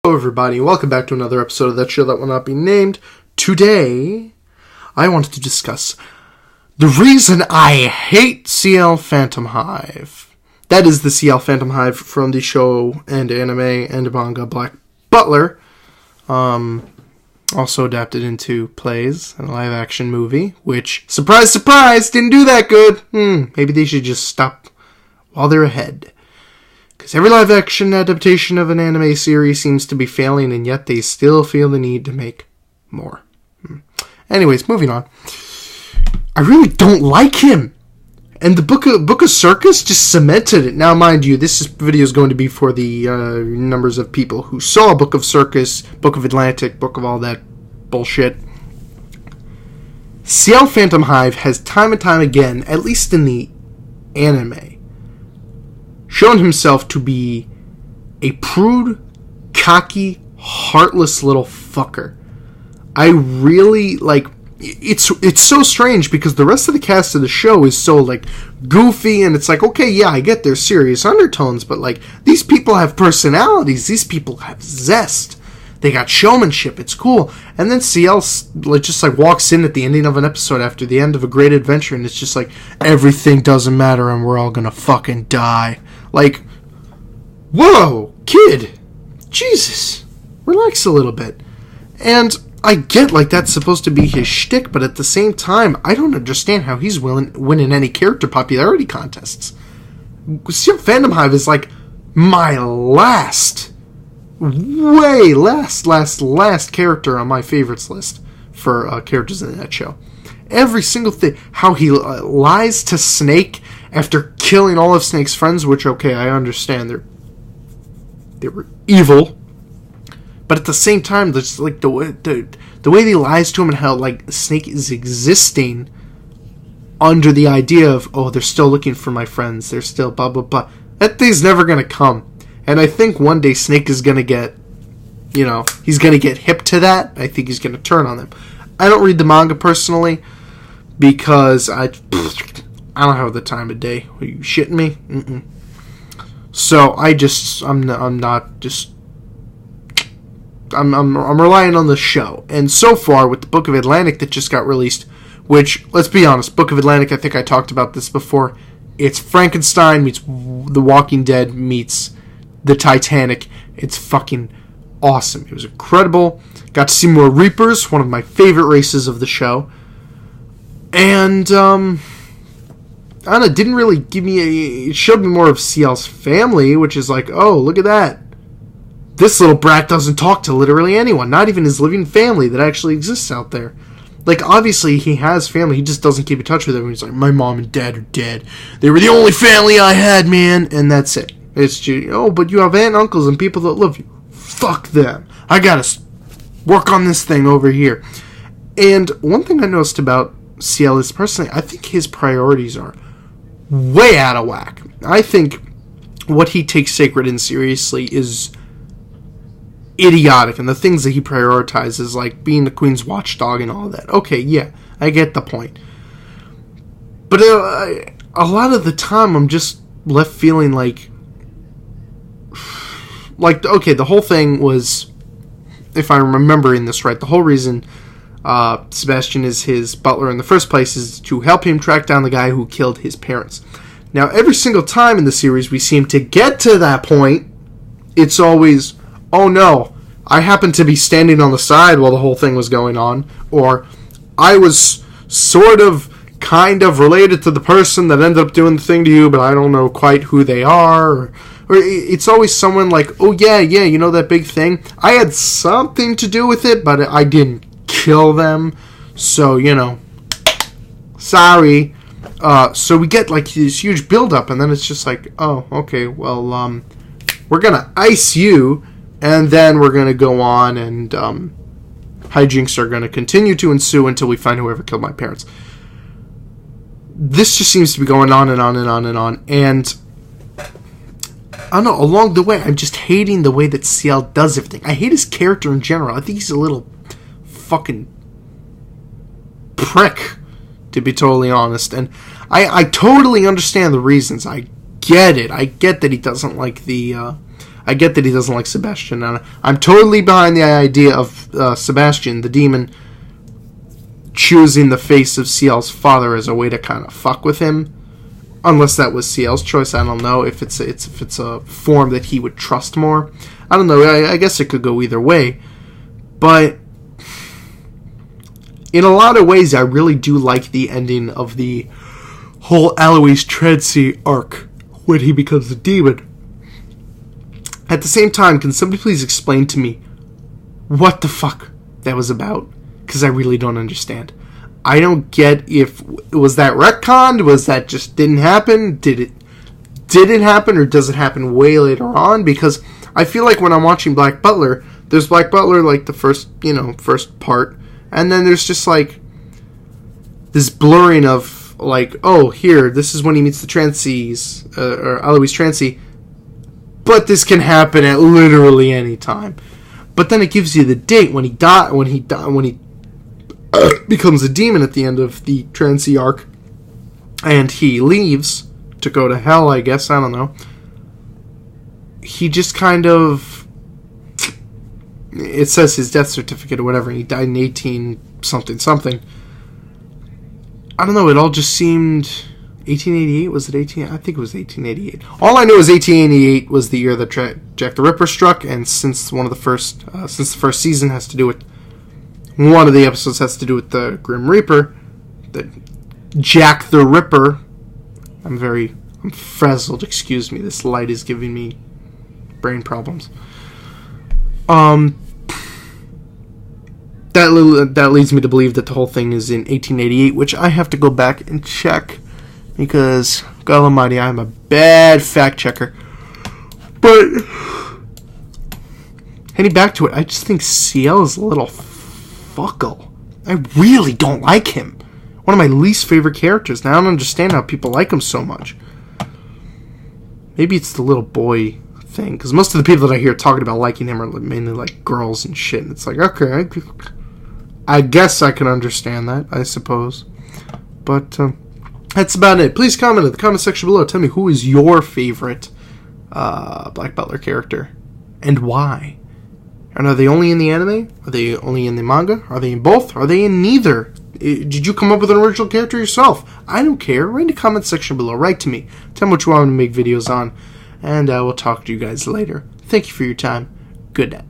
Hello everybody, welcome back to another episode of That Show That Will Not Be Named. Today, I wanted to discuss the reason I hate Ciel Phantomhive. That is the Ciel Phantomhive from the show and anime and manga Black Butler. Also adapted into plays and a live-action movie, which, surprise, surprise, didn't do that good. Maybe they should just stop while they're ahead. Because every live-action adaptation of an anime series seems to be failing, and yet they still feel the need to make more. Anyways, moving on. I really don't like him. And the Book of Circus just cemented it. Now, mind you, this video is going to be for the numbers of people who saw Book of Circus, Book of Atlantic, Book of all that bullshit. Ciel Phantomhive has time and time again, at least in the anime, shown himself to be a prude, cocky, heartless little fucker. I really, it's so strange because the rest of the cast of the show is so, goofy, and it's okay, yeah, I get there's serious undertones, but, these people have personalities, these people have zest, they got showmanship, it's cool, and then Ciel, walks in at the ending of an episode after the end of a great adventure, and it's just everything doesn't matter, and we're all gonna fucking die. Whoa, kid, Jesus, relax a little bit. And I get, that's supposed to be his shtick, but at the same time, I don't understand how he's winning any character popularity contests. Ciel Phantomhive is, my last character on my favorites list for characters in that show. Every single thing, how he lies to Snake after killing all of Snake's friends, which, okay, I understand, they were evil, but at the same time, there's the way he lies to him and how Snake is existing under the idea of, oh, they're still looking for my friends, they're still blah blah blah. That day's never gonna come, and I think one day Snake is gonna get, he's gonna get hip to that. I think he's gonna turn on them. I don't read the manga personally because I don't have the time of day. Are you shitting me? So I'm relying on the show. And so far with the Book of Atlantic that just got released, which, let's be honest, Book of Atlantic, I think I talked about this before. It's Frankenstein meets The Walking Dead meets the Titanic. It's fucking awesome. It was incredible. Got to see more Reapers, one of my favorite races of the show. And I don't know, it didn't really give me it showed me more of Ciel's family, which is oh, look at that. This little brat doesn't talk to literally anyone, not even his living family that actually exists out there. Obviously he has family, he just doesn't keep in touch with them. He's my mom and dad are dead. They were the only family I had, man, and that's it. It's just, but you have aunt and uncles and people that love you. Fuck them. I gotta work on this thing over here. And one thing I noticed about Ciel is, personally, I think his priorities are way out of whack. I think what he takes sacred and seriously is idiotic, and the things that he prioritizes, being the Queen's watchdog and all that. Okay, yeah, I get the point. But a lot of the time, I'm just left feeling okay, the whole thing was, if I'm remembering this right, the whole reason Sebastian is his butler in the first place is to help him track down the guy who killed his parents. Now, every single time in the series we seem to get to that point, it's always, oh no, I happened to be standing on the side while the whole thing was going on, or I was kind of related to the person that ended up doing the thing to you, but I don't know quite who they are, or it's always someone oh yeah, that big thing, I had something to do with it, but I didn't kill them, so, sorry. So we get, this huge build-up, and then it's just oh, okay, well, we're gonna ice you, and then we're gonna go on, and, hijinks are gonna continue to ensue until we find whoever killed my parents. This just seems to be going on and on and on and on, and I don't know, along the way, I'm just hating the way that Ciel does everything. I hate his character in general. I think he's a little fucking prick, to be totally honest. And I totally understand the reasons. I get it. I get that he doesn't like the I get that he doesn't like Sebastian. And I'm totally behind the idea of Sebastian, the demon, choosing the face of Ciel's father as a way to kind of fuck with him. Unless that was Ciel's choice, I don't know. If it's a form that he would trust more, I don't know. I guess it could go either way. But in a lot of ways, I really do like the ending of the whole Alois Trancy arc when he becomes a demon. At the same time, can somebody please explain to me what the fuck that was about? Because I really don't understand. I don't get if was that retconned, was that just didn't happen, did it happen, or does it happen way later on? Because I feel like when I'm watching Black Butler, there's Black Butler like the first part, and then there's just like this blurring of like, oh, here, this is when he meets the Trancies, or Alois Trancy, but this can happen at literally any time. But then it gives you the date when he becomes a demon at the end of the Trancy arc, and he leaves to go to hell, I guess, I don't know. He just kind of, it says his death certificate or whatever, and he died in 18 something. I don't know, it all just seemed 1888, was it 18? I think it was 1888. All I know is 1888 was the year that Jack the Ripper struck, and since the first season has to do with, one of the episodes has to do with the Grim Reaper, that Jack the Ripper, I'm frazzled, excuse me, this light is giving me brain problems. That leads me to believe that the whole thing is in 1888, which I have to go back and check, because, God almighty, I'm a bad fact checker. But, heading back to it, I just think Ciel is a little fuckle. I really don't like him. One of my least favorite characters. Now I don't understand how people like him so much. Maybe it's the little boy thing, because most of the people that I hear talking about liking him are mainly like girls and shit, and it's like, okay, I guess I can understand that, I suppose. But that's about it. Please comment in the comment section below. Tell me, who is your favorite Black Butler character and why? And are they only in the anime? Are they only in the manga? Are they in both? Are they in neither? Did you come up with an original character yourself? I don't care. Write in the comment section below. Write to me. Tell me what you want me to make videos on. And I will talk to you guys later. Thank you for your time. Good night.